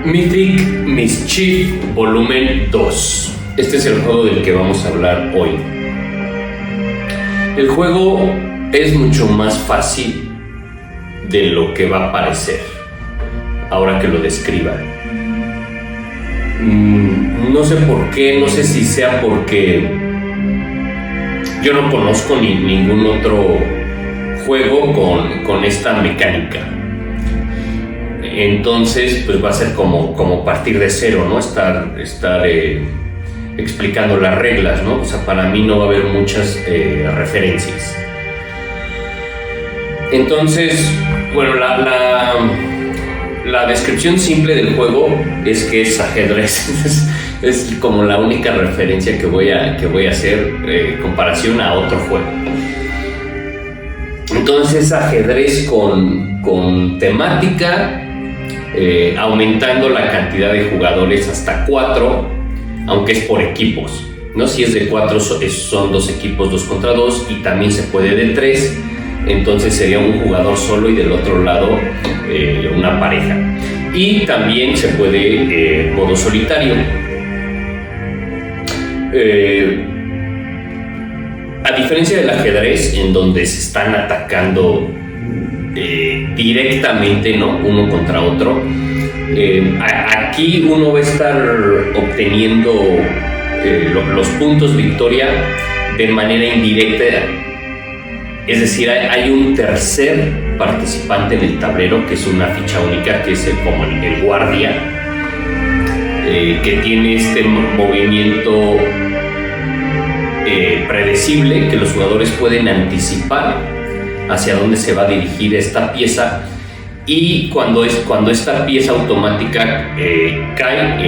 Mythic Mischief Volumen 2. Este es el juego del que vamos a hablar hoy. El juego es mucho más fácil de lo que va a parecer ahora que lo describa. No sé por qué, no sé si sea porque yo no conozco ningún otro juego con esta mecánica. Entonces pues va a ser como partir de cero, ¿no? Estar explicando las reglas, ¿no? O sea, para mí no va a haber muchas referencias. Entonces, bueno, la descripción simple del juego es que es ajedrez. Es como la única referencia que voy a hacer comparación a otro juego. Entonces, ajedrez con temática, aumentando la cantidad de jugadores hasta 4, aunque es por equipos, ¿no? Si es de 4 son 2 equipos, 2 contra 2, y también se puede de 3, entonces sería un jugador solo y del otro lado una pareja. Y también se puede modo solitario. A diferencia del ajedrez, en donde se están atacando directamente, ¿no? Uno contra otro, aquí uno va a estar obteniendo los puntos victoria de manera indirecta. Es decir, hay un tercer participante en el tablero, que es una ficha única, que es como el guardia, que tiene este movimiento predecible, que los jugadores pueden anticipar hacia dónde se va a dirigir esta pieza, y cuando esta pieza automática cae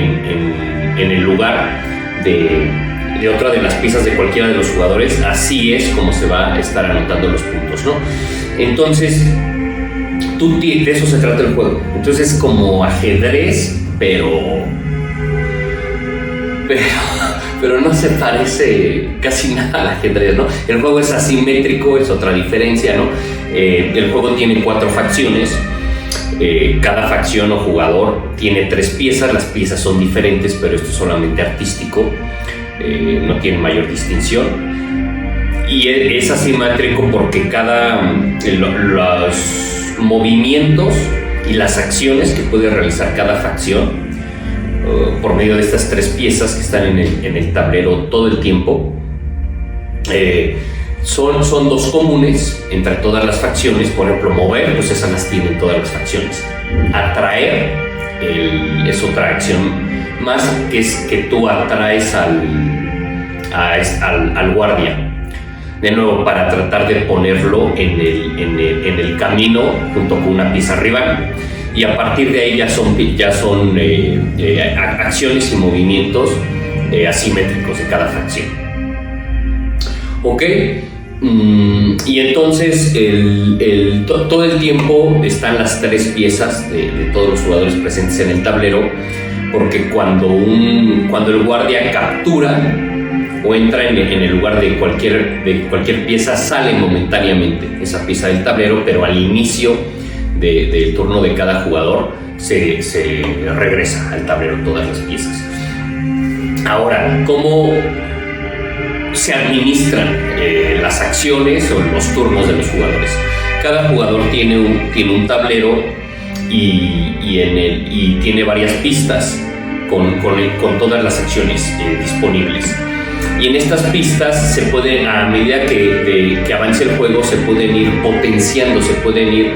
en el lugar de otra de las piezas de cualquiera de los jugadores, así es como se va a estar anotando los puntos, ¿no? Entonces, de eso se trata el juego. Entonces es como ajedrez, pero no se parece casi nada al ajedrez, ¿no? El juego es asimétrico, es otra diferencia, ¿no? El juego tiene 4 facciones. Cada facción o jugador tiene 3 piezas. Las piezas son diferentes, pero esto es solamente artístico, no tiene mayor distinción. Y es asimétrico porque los movimientos y las acciones que puede realizar cada facción por medio de estas 3 piezas que están en el tablero todo el tiempo, son 2 comunes entre todas las facciones. Por ejemplo, mover, pues esas las tienen todas las facciones. Atraer es otra acción más, que es que tú atraes al guardia, de nuevo, para tratar de ponerlo en el camino junto con una pieza rival. Y a partir de ahí ya son acciones y movimientos asimétricos de cada facción. ¿Ok? Y entonces todo el tiempo están las 3 piezas de todos los jugadores presentes en el tablero, porque cuando el guardia captura o entra en el lugar de cualquier pieza, sale momentáneamente esa pieza del tablero, pero al inicio del turno de cada jugador se regresa al tablero todas las piezas. Ahora, ¿cómo se administran las acciones o los turnos de los jugadores? Cada jugador tiene un tablero y tiene varias pistas con todas las acciones disponibles. Y en estas pistas se pueden, a medida que avance el juego, se pueden ir potenciando, se pueden ir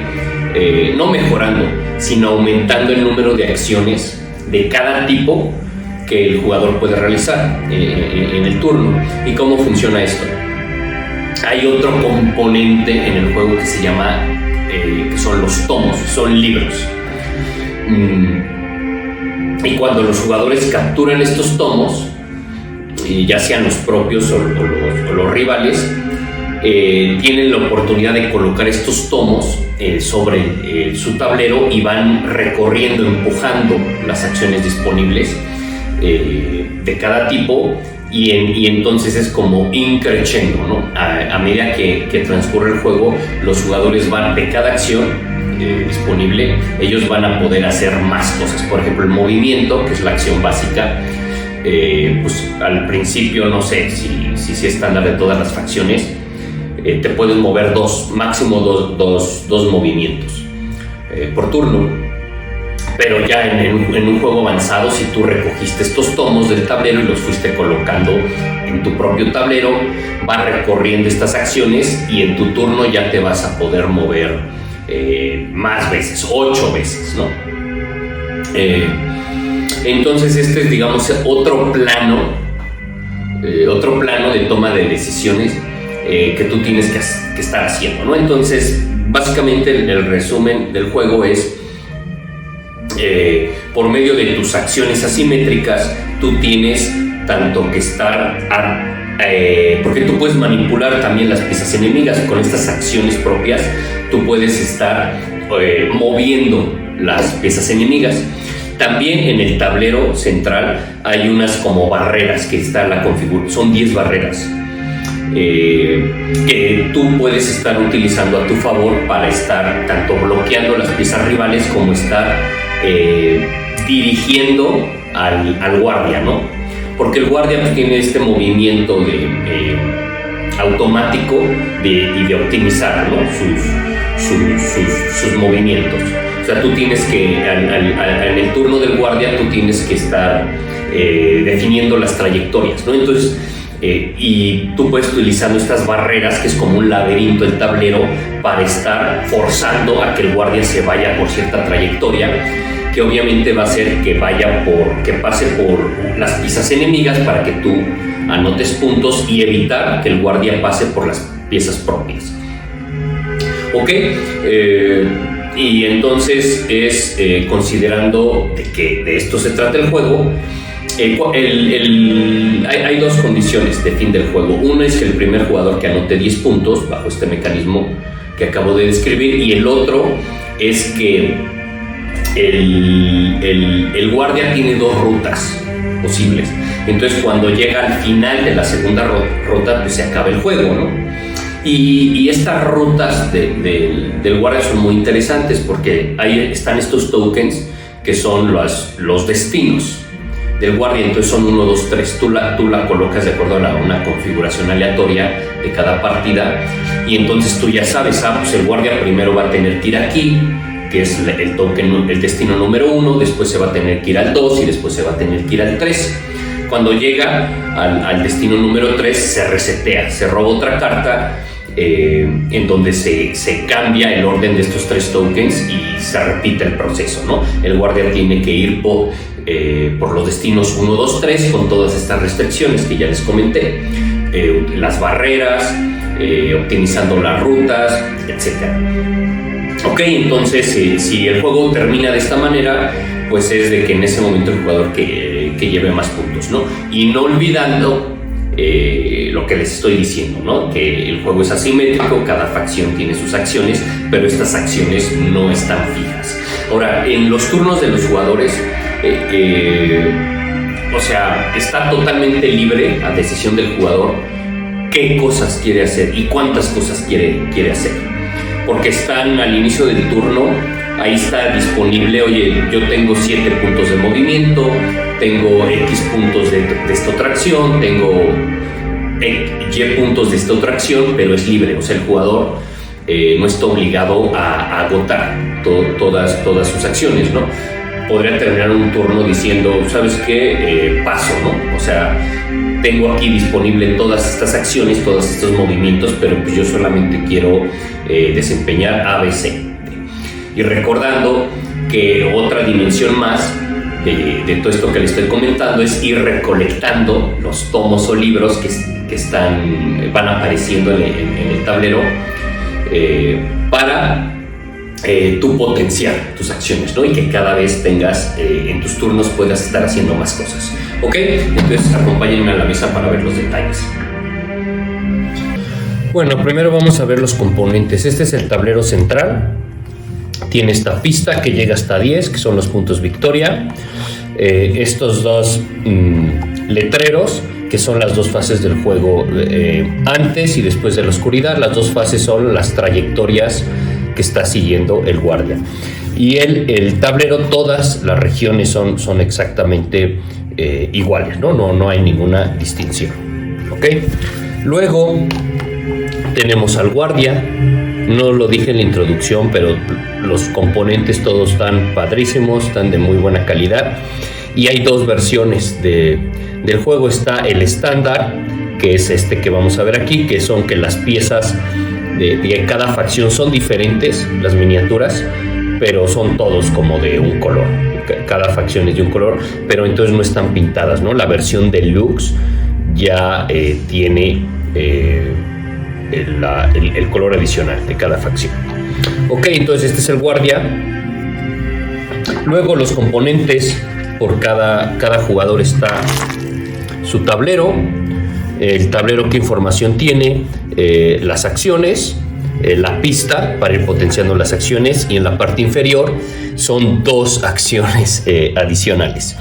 no mejorando, sino aumentando el número de acciones de cada tipo que el jugador puede realizar en el turno. ¿Y cómo funciona esto? Hay otro componente en el juego que se llama, que son los tomos, son libros. Y cuando los jugadores capturan estos tomos, ya sean los propios o los rivales, tienen la oportunidad de colocar estos tomos sobre su tablero y van recorriendo, empujando las acciones disponibles de cada tipo, y entonces es como increciendo, ¿no? A medida que transcurre el juego, los jugadores van de cada acción disponible, ellos van a poder hacer más cosas. Por ejemplo, el movimiento, que es la acción básica, pues al principio, no sé si es estándar de todas las facciones, te pueden mover máximo dos movimientos por turno. Pero ya en un juego avanzado, si tú recogiste estos tomos del tablero y los fuiste colocando en tu propio tablero, vas recorriendo estas acciones y en tu turno ya te vas a poder mover más veces, 8 veces, ¿no? Entonces este es, digamos, otro plano de toma de decisiones que tú tienes que estar haciendo, ¿no? Entonces, básicamente el resumen del juego es: por medio de tus acciones asimétricas, tú tienes tanto que estar porque tú puedes manipular también las piezas enemigas. Con estas acciones propias tú puedes estar moviendo las piezas enemigas. También en el tablero central hay unas como barreras que está la configuración, son 10 barreras que tú puedes estar utilizando a tu favor para estar tanto bloqueando las piezas rivales como estar dirigiendo al guardia, ¿no? Porque el guardia pues, tiene este movimiento automático y de optimizar, ¿no? sus movimientos. O sea, tú tienes que, en el turno del guardia, tú tienes que estar definiendo las trayectorias, ¿no? Entonces, y tú puedes utilizando estas barreras, que es como un laberinto el tablero, para estar forzando a que el guardia se vaya por cierta trayectoria, que obviamente va a hacer que pase por las piezas enemigas para que tú anotes puntos y evitar que el guardia pase por las piezas propias. ¿Ok? Y entonces es considerando que de esto se trata el juego. Hay dos condiciones de fin del juego. Una es que el primer jugador que anote 10 puntos bajo este mecanismo que acabo de describir, y el otro es que el guardia tiene 2 rutas posibles. Entonces cuando llega al final de la segunda ruta, pues se acaba el juego, ¿no? Y estas rutas del guardia son muy interesantes porque ahí están estos tokens que son los destinos del guardia. Entonces son 1, 2, 3. Tú la colocas de acuerdo a una configuración aleatoria de cada partida, y entonces tú ya sabes, pues el guardia primero va a tener que ir aquí, que es el token, el destino número 1, después se va a tener que ir al 2 y después se va a tener que ir al 3. Cuando llega al destino número 3 se resetea, se roba otra carta en donde se cambia el orden de estos 3 tokens y se repite el proceso, ¿no? El guardia tiene que ir por los destinos 1, 2, 3 con todas estas restricciones que ya les comenté, las barreras, optimizando las rutas, etc. Ok, entonces si el juego termina de esta manera, pues es de que en ese momento el jugador que lleve más puntos, ¿no? Y no olvidando lo que les estoy diciendo, ¿no? Que el juego es asimétrico, cada facción tiene sus acciones, pero estas acciones no están fijas. Ahora, en los turnos de los jugadores, o sea, está totalmente libre a decisión del jugador qué cosas quiere hacer y cuántas cosas quiere hacer. Porque están al inicio del turno, ahí está disponible: oye, yo tengo 7 puntos de movimiento, tengo X puntos de esta otra acción, tengo Y puntos de esta otra acción, pero es libre. O sea, el jugador no está obligado a agotar todas sus acciones, ¿no? Podría terminar un turno diciendo, ¿sabes qué? Paso, ¿no? O sea, tengo aquí disponible todas estas acciones, todos estos movimientos, pero pues yo solamente quiero desempeñar A, B, C. Y recordando que otra dimensión más de todo esto que les estoy comentando es ir recolectando los tomos o libros que van apareciendo en el tablero para tú potenciar tus acciones, ¿no? Y que cada vez tengas en tus turnos puedas estar haciendo más cosas. ¿Ok? Entonces acompáñenme a la mesa para ver los detalles. Bueno, primero vamos a ver los componentes. Este es el tablero central. Tiene esta pista que llega hasta 10, que son los puntos victoria. Estos 2 letreros, que son las 2 fases del juego, antes y después de la oscuridad. Las 2 fases son las trayectorias que está siguiendo el guardia. Y el tablero, todas las regiones son exactamente iguales, ¿no? No hay ninguna distinción. ¿Ok? Luego tenemos al guardia. No lo dije en la introducción, pero los componentes todos están padrísimos, están de muy buena calidad. Y hay dos versiones del juego. Está el estándar, que es este que vamos a ver aquí, que son que las piezas de cada facción son diferentes, las miniaturas, pero son todos como de un color. Cada facción es de un color, pero entonces no están pintadas, ¿no? La versión deluxe ya tiene el color adicional de cada facción. Ok, entonces este es el guardia. Luego los componentes, por cada jugador está su tablero. El tablero, qué información tiene, las acciones, la pista para ir potenciando las acciones, y en la parte inferior son dos acciones adicionales.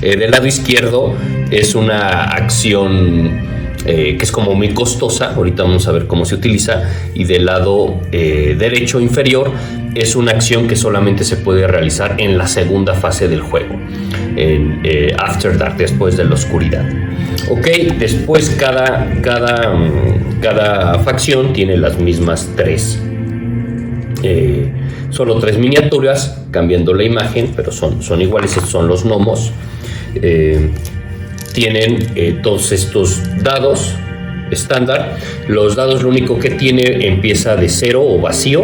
Del lado izquierdo es una acción que es como muy costosa, ahorita vamos a ver cómo se utiliza, y del lado derecho inferior es una acción que solamente se puede realizar en la segunda fase del juego, en After Dark, después de la oscuridad. Ok, después cada facción tiene las mismas tres, solo tres miniaturas, cambiando la imagen, pero son iguales. Estos son los gnomos. Tienen todos estos dados estándar. Los dados, lo único que tiene, empieza de 0 o vacío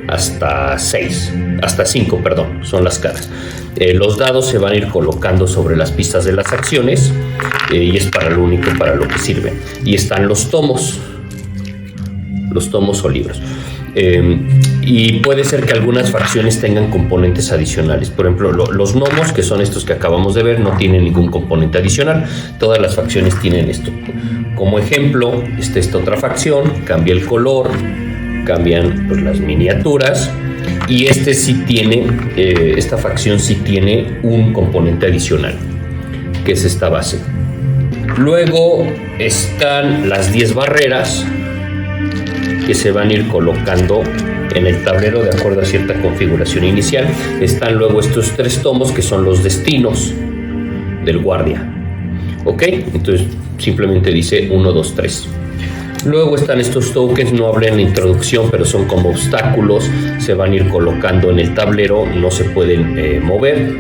hasta 5, perdón, son las caras. Los dados se van a ir colocando sobre las pistas de las acciones, y es para lo único para lo que sirven. Y están los tomos o libros. Y puede ser que algunas facciones tengan componentes adicionales. Por ejemplo, los gnomos, que son estos que acabamos de ver, no tienen ningún componente adicional. Todas las facciones tienen esto. Como ejemplo, esta otra facción cambia el color, cambian pues las miniaturas, y esta facción sí tiene un componente adicional, que es esta base. Luego están las 10 barreras que se van a ir colocando en el tablero de acuerdo a cierta configuración inicial. Están luego estos 3 tomos, que son los destinos del guardia. Ok, entonces simplemente dice 1, 2, 3. Luego están estos tokens, no hablé en la introducción, pero son como obstáculos, se van a ir colocando en el tablero, no se pueden mover,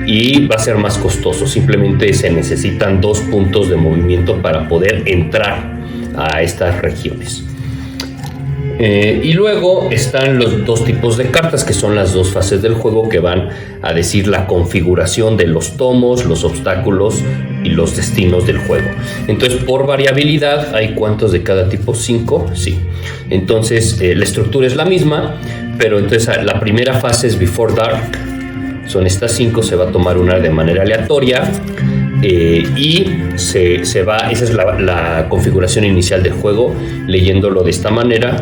y va a ser más costoso. Simplemente se necesitan 2 puntos de movimiento para poder entrar a estas regiones. Y luego están los 2 tipos de cartas, que son las 2 fases del juego, que van a decir la configuración de los tomos, los obstáculos y los destinos del juego. Entonces, por variabilidad, ¿hay cuántos de cada tipo? 5, sí. Entonces, la estructura es la misma, pero entonces la primera fase es Before Dark. Son estas 5, se va a tomar una de manera aleatoria. Y se va, esa es la configuración inicial del juego, leyéndolo de esta manera.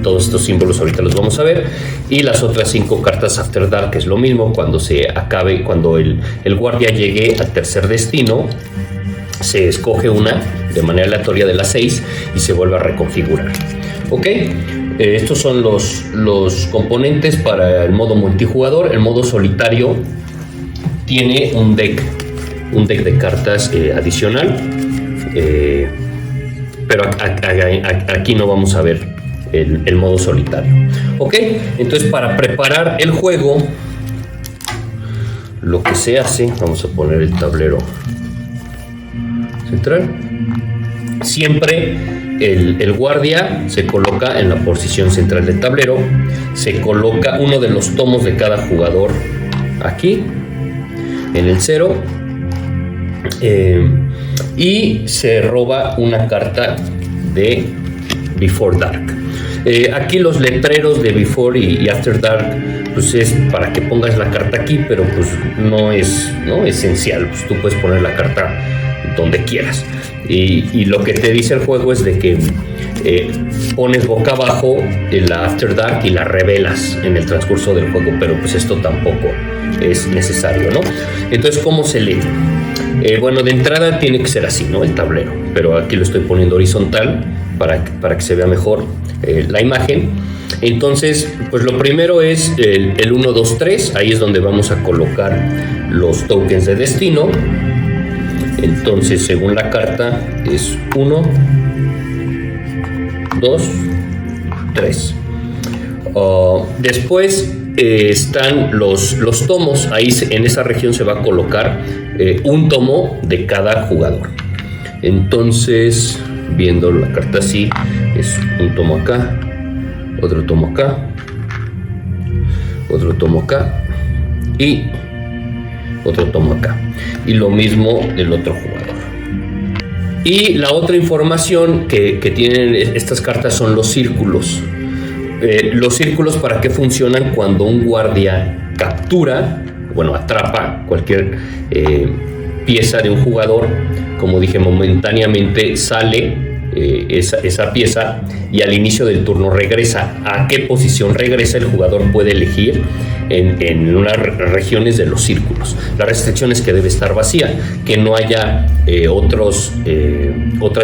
Todos estos símbolos ahorita los vamos a ver, y las otras 5 cartas After Dark, que es lo mismo. Cuando se acabe, cuando el guardia llegue al tercer destino, se escoge una de manera aleatoria de las 6 y se vuelve a reconfigurar. Ok, estos son los componentes para el modo multijugador. El modo solitario tiene un deck de cartas adicional, pero aquí no vamos a ver el modo solitario. Ok, entonces para preparar el juego, lo que se hace, vamos a poner el tablero central. Siempre el guardia se coloca en la posición central del tablero, se coloca uno de los tomos de cada jugador aquí en el 0, y se roba una carta de Before Dark. Aquí los letreros de Before y After Dark, pues es para que pongas la carta aquí, pero pues no es esencial. Pues tú puedes poner la carta donde quieras, y lo que te dice el juego es de que pones boca abajo la After Dark y la revelas en el transcurso del juego, pero pues esto tampoco es necesario, ¿no? Entonces, ¿cómo se lee? Bueno, de entrada tiene que ser así, ¿no? El tablero, pero aquí lo estoy poniendo horizontal para que se vea mejor la imagen. Entonces, pues lo primero es el 1, 2, 3. Ahí es donde vamos a colocar los tokens de destino. Entonces, según la carta, es 1, 2, 3. Después están los tomos. Ahí en esa región se va a colocar un tomo de cada jugador. Entonces, viendo la carta así, es un tomo acá, otro tomo acá, otro tomo acá y otro tomo acá. Y lo mismo del otro jugador. Y la otra información que tienen estas cartas son los círculos. Los círculos, ¿para qué funcionan? Cuando un guardia captura, atrapa cualquier pieza de un jugador, como dije, momentáneamente sale esa pieza y al inicio del turno regresa. ¿A qué posición regresa? El jugador puede elegir en unas regiones de los círculos. La restricción es que debe estar vacía, que no haya otras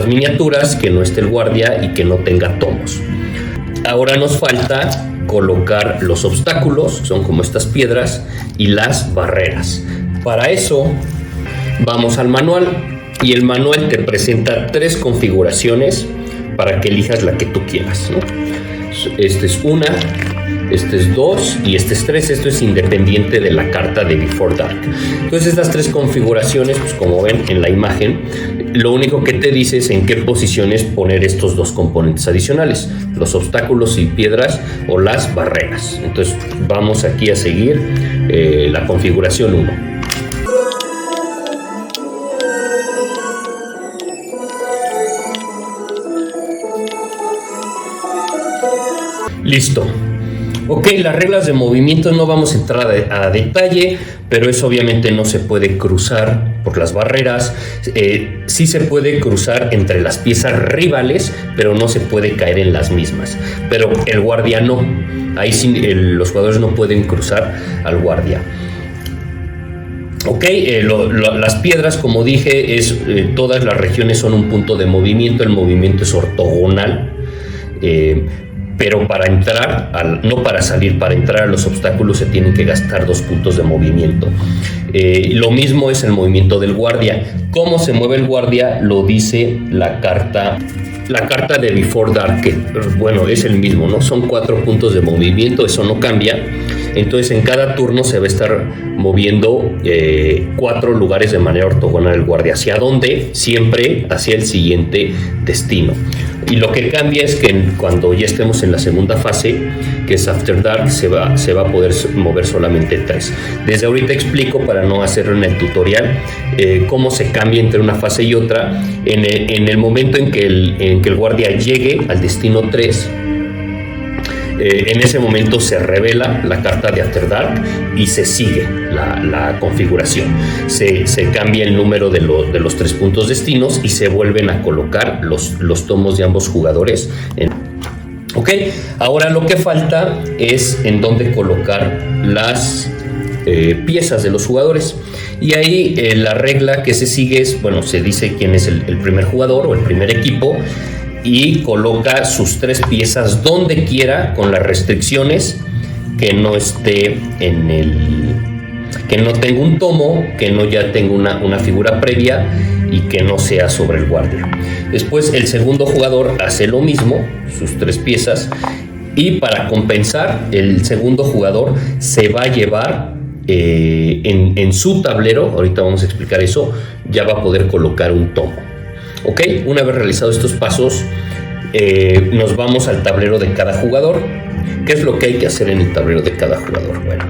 miniaturas, que no esté el guardia y que no tenga tomos. Ahora nos falta colocar los obstáculos, son como estas piedras, y las barreras. Para eso vamos al manual, y el manual te presenta 3 configuraciones para que elijas la que tú quieras, ¿no? Este es 1, este es 2 y este es 3. Esto es independiente de la carta de Before Dark. Entonces estas 3 configuraciones, pues como ven en la imagen, lo único que te dice es en qué posiciones poner estos 2 componentes adicionales, los obstáculos y piedras o las barreras. Entonces vamos aquí a seguir la configuración 1. Listo. Ok, las reglas de movimiento no vamos a entrar a detalle, pero eso obviamente no se puede cruzar por las barreras. Sí se puede cruzar entre las piezas rivales, pero no se puede caer en las mismas. Pero el guardia no. Ahí sí, los jugadores no pueden cruzar al guardia. Ok, las piedras, como dije, todas las regiones son un punto de movimiento. El movimiento es ortogonal. Pero para entrar, no para salir, para entrar a los obstáculos se tienen que gastar 2 puntos de movimiento. Lo mismo es el movimiento del guardia. ¿Cómo se mueve el guardia? Lo dice la carta de Before Dark, que es el mismo, ¿no? Son 4 puntos de movimiento, eso no cambia. Entonces en cada turno se va a estar moviendo 4 lugares de manera ortogonal el guardia. ¿Hacia dónde? Siempre hacia el siguiente destino. Y lo que cambia es que cuando ya estemos en la segunda fase, que es After Dark, se va a poder mover solamente 3. Desde ahorita explico, para no hacerlo en el tutorial, cómo se cambia entre una fase y otra. En el momento en que el guardia llegue al destino 3, en ese momento se revela la carta de After Dark y se sigue la configuración. Se cambia el número de los 3 puntos destinos y se vuelven a colocar los tomos de ambos jugadores. Ok, ahora lo que falta es en dónde colocar las piezas de los jugadores. Y ahí la regla que se sigue es, se dice quién es el primer jugador o el primer equipo, y coloca sus 3 piezas donde quiera, con las restricciones que no esté que no tenga un tomo, que no ya tenga una figura previa y que no sea sobre el guardia. Después el segundo jugador hace lo mismo, sus 3 piezas, y para compensar, el segundo jugador se va a llevar en su tablero, ahorita vamos a explicar eso, ya va a poder colocar un tomo. Ok, una vez realizados estos pasos, nos vamos al tablero de cada jugador. ¿Qué es lo que hay que hacer en el tablero de cada jugador? Bueno,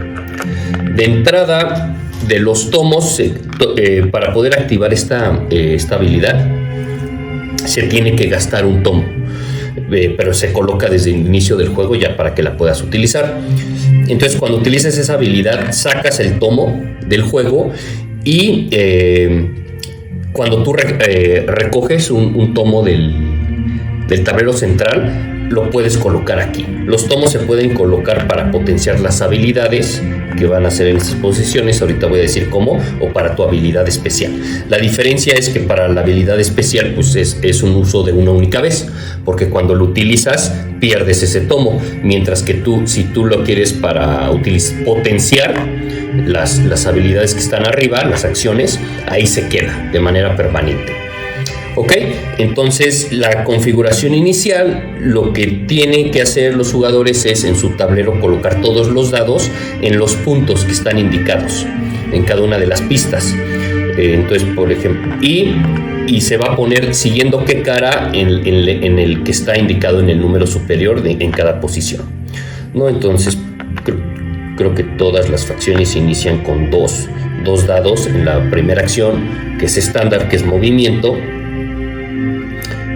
de entrada de los tomos, para poder activar esta habilidad, se tiene que gastar un tomo, pero se coloca desde el inicio del juego ya para que la puedas utilizar. Entonces, cuando utilices esa habilidad, sacas el tomo del juego y cuando tú recoges un tomo del tablero central, lo puedes colocar aquí. Los tomos se pueden colocar para potenciar las habilidades que van a hacer en estas posiciones, ahorita voy a decir cómo, o para tu habilidad especial. La diferencia es que para la habilidad especial pues es un uso de una única vez, porque cuando lo utilizas pierdes ese tomo, mientras que si tú lo quieres para potenciar las habilidades que están arriba, las acciones, ahí se queda de manera permanente. Ok, entonces la configuración inicial, lo que tienen que hacer los jugadores es en su tablero colocar todos los dados en los puntos que están indicados en cada una de las pistas. Entonces, por ejemplo, y se va a poner siguiendo qué cara en el que está indicado en el número superior en cada posición, ¿no? Entonces creo que todas las facciones inician con dos dados en la primera acción, que es estándar, que es movimiento.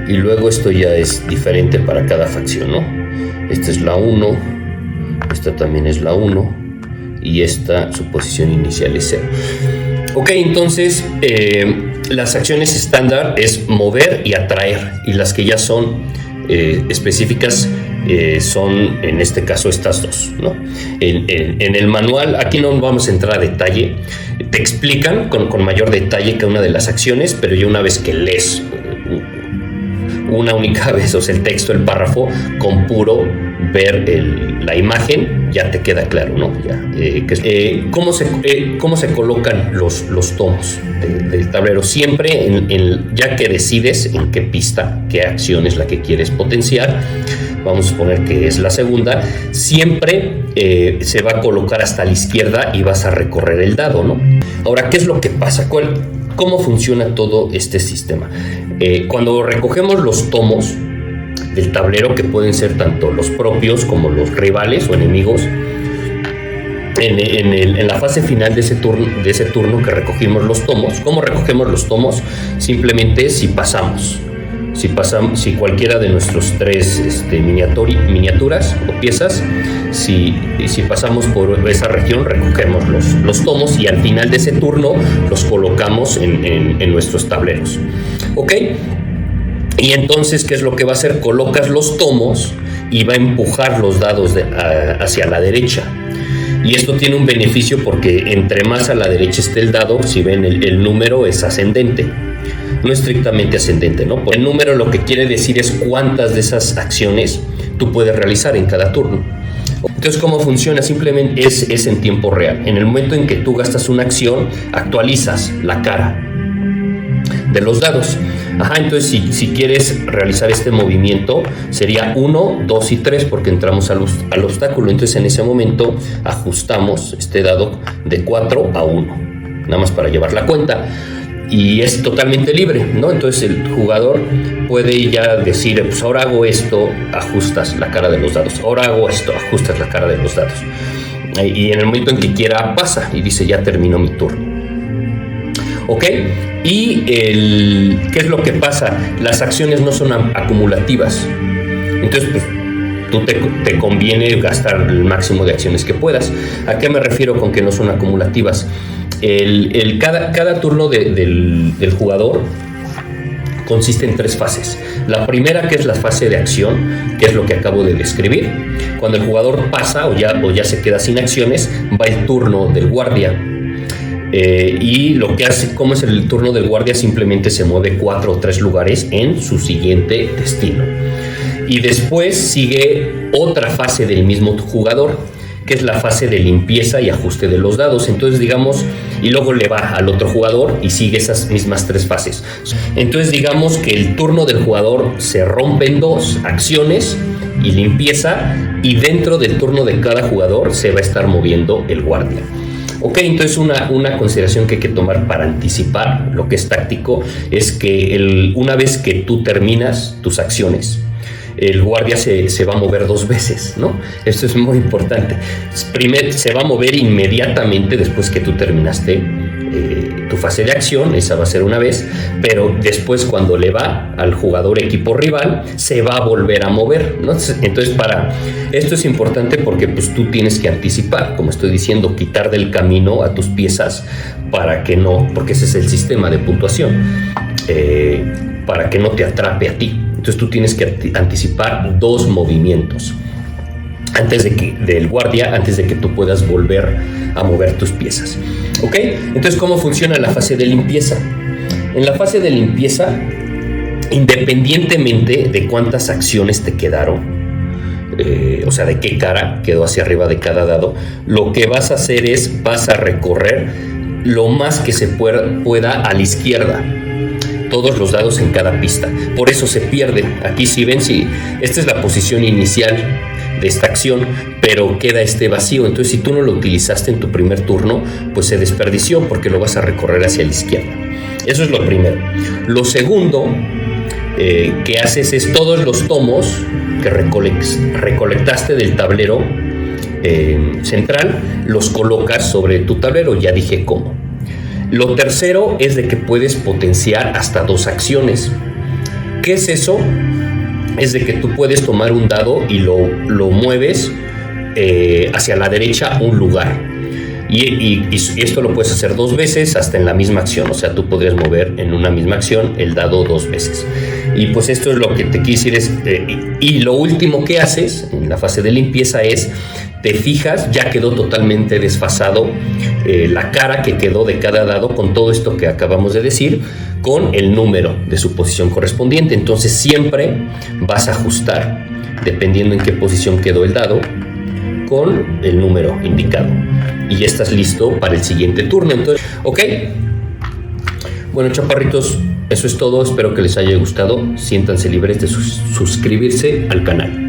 Y luego esto ya es diferente para cada facción, ¿no? Esta es la 1, esta también es la 1 y esta, su posición inicial es 0. Ok, entonces las acciones estándar es mover y atraer, y las que ya son específicas son en este caso estas dos, ¿no? En el manual, aquí no vamos a entrar a detalle, te explican con mayor detalle cada una de las acciones, pero ya una vez que lees una única vez, o sea, el texto, el párrafo, con puro ver la imagen, ya te queda claro, ¿no? ¿Cómo se colocan los tomos del tablero? Siempre, ya que decides en qué pista, qué acción es la que quieres potenciar, vamos a suponer que es la segunda, siempre se va a colocar hasta la izquierda y vas a recorrer el dado, ¿no? Ahora, ¿qué es lo que pasa? ¿Cómo funciona todo este sistema? Cuando recogemos los tomos del tablero, que pueden ser tanto los propios como los rivales o enemigos, en la fase final de ese turno que recogimos los tomos, ¿cómo recogemos los tomos? Simplemente si cualquiera de nuestros tres miniaturas o piezas, si pasamos por esa región, recogemos los tomos y al final de ese turno los colocamos en nuestros tableros. ¿Ok? Y entonces, ¿qué es lo que va a hacer? Colocas los tomos y va a empujar los dados hacia la derecha. Y esto tiene un beneficio porque entre más a la derecha esté el dado, si ven el número es ascendente. No estrictamente ascendente, ¿no? El número lo que quiere decir es cuántas de esas acciones tú puedes realizar en cada turno. Entonces, ¿cómo funciona? Simplemente es en tiempo real. En el momento en que tú gastas una acción, actualizas la cara de los dados. Entonces si quieres realizar este movimiento, sería 1, 2 y 3 porque entramos al obstáculo. Entonces en ese momento ajustamos este dado de 4 a 1, nada más para llevar la cuenta. Y es totalmente libre, ¿no? Entonces el jugador puede ya decir, pues ahora hago esto, ajustas la cara de los dados. Ahora hago esto, ajustas la cara de los dados. Y en el momento en que quiera pasa y dice, ya terminó mi turno. ¿Ok? Y ¿qué es lo que pasa? Las acciones no son acumulativas. Entonces, pues, tú te conviene gastar el máximo de acciones que puedas. ¿A qué me refiero con que no son acumulativas? Cada turno del jugador consiste en 3 fases. La primera, que es la fase de acción, que es lo que acabo de describir. Cuando el jugador pasa o ya se queda sin acciones, va el turno del guardia. Y lo que hace, como es el turno del guardia, simplemente se mueve 4 o 3 lugares en su siguiente destino. Y después sigue otra fase del mismo jugador, que es la fase de limpieza y ajuste de los dados. Entonces, digamos, y luego le va al otro jugador y sigue esas mismas 3 fases. Entonces, digamos que el turno del jugador se rompe en 2 acciones y limpieza, y dentro del turno de cada jugador se va a estar moviendo el guardia. Ok, entonces una consideración que hay que tomar para anticipar lo que es táctico es que una vez que tú terminas tus acciones, el guardia se va a mover 2 veces, ¿no? Esto es muy importante. Primero, se va a mover inmediatamente después que tú terminaste tu fase de acción, esa va a ser una vez, pero después cuando le va al jugador equipo rival, se va a volver a mover, ¿no? Entonces, esto es importante porque pues, tú tienes que anticipar, como estoy diciendo, quitar del camino a tus piezas porque ese es el sistema de puntuación, para que no te atrape a ti. Entonces tú tienes que anticipar 2 movimientos del guardia, antes de que tú puedas volver a mover tus piezas. ¿Ok? Entonces, ¿cómo funciona la fase de limpieza? En la fase de limpieza, independientemente de cuántas acciones te quedaron, o sea, de qué cara quedó hacia arriba de cada dado, lo que vas a hacer es, vas a recorrer lo más que se pueda a la izquierda, todos los dados en cada pista. Por eso se pierde. Aquí si ven, esta es la posición inicial de esta acción, pero queda este vacío. Entonces, si tú no lo utilizaste en tu primer turno, pues se desperdició, porque lo vas a recorrer hacia la izquierda. Eso es lo primero. Lo segundo que haces es, todos los tomos que recolectaste del tablero central, los colocas sobre tu tablero. Ya dije cómo. Lo tercero es de que puedes potenciar hasta 2 acciones. ¿Qué es eso? Es de que tú puedes tomar un dado y lo mueves hacia la derecha un lugar. Y esto lo puedes hacer 2 veces, hasta en la misma acción. O sea, tú podrías mover en una misma acción el dado 2 veces. Y pues esto es lo que te quiero decir. Y lo último que haces en la fase de limpieza es, te fijas, ya quedó totalmente desfasado la cara que quedó de cada dado con todo esto que acabamos de decir, con el número de su posición correspondiente. Entonces siempre vas a ajustar, dependiendo en qué posición quedó el dado, con el número indicado. Y ya estás listo para el siguiente turno. Entonces, ok. Bueno, chaparritos, eso es todo. Espero que les haya gustado. Siéntanse libres de suscribirse al canal.